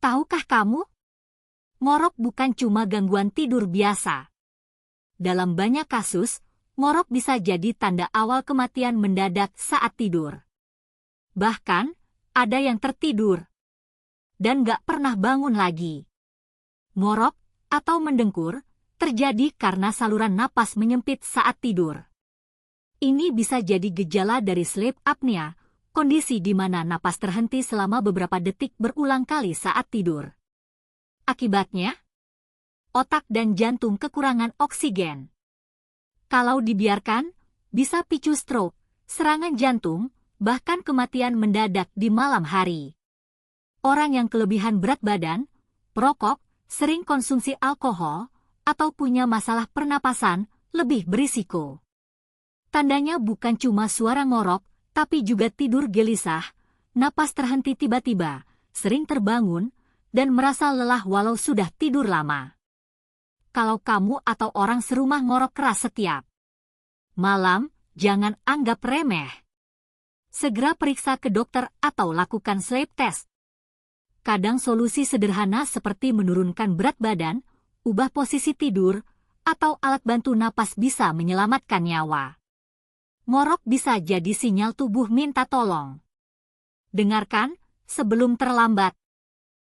Tahukah kamu? Ngorok bukan cuma gangguan tidur biasa. Dalam banyak kasus, ngorok bisa jadi tanda awal kematian mendadak saat tidur. Bahkan, ada yang tertidur dan gak pernah bangun lagi. Ngorok atau mendengkur terjadi karena saluran napas menyempit saat tidur. Ini bisa jadi gejala dari sleep apnea, kondisi di mana napas terhenti selama beberapa detik berulang kali saat tidur. Akibatnya, otak dan jantung kekurangan oksigen. Kalau dibiarkan, bisa picu stroke, serangan jantung, bahkan kematian mendadak di malam hari. Orang yang kelebihan berat badan, perokok, sering konsumsi alkohol, atau punya masalah pernapasan, lebih berisiko. Tandanya bukan cuma suara ngorok, tapi juga tidur gelisah, napas terhenti tiba-tiba, sering terbangun, dan merasa lelah walau sudah tidur lama. Kalau kamu atau orang serumah ngorok keras setiap malam, jangan anggap remeh. Segera periksa ke dokter atau lakukan sleep test. Kadang solusi sederhana seperti menurunkan berat badan, ubah posisi tidur, atau alat bantu napas bisa menyelamatkan nyawa. Ngorok bisa jadi sinyal tubuh minta tolong. Dengarkan sebelum terlambat.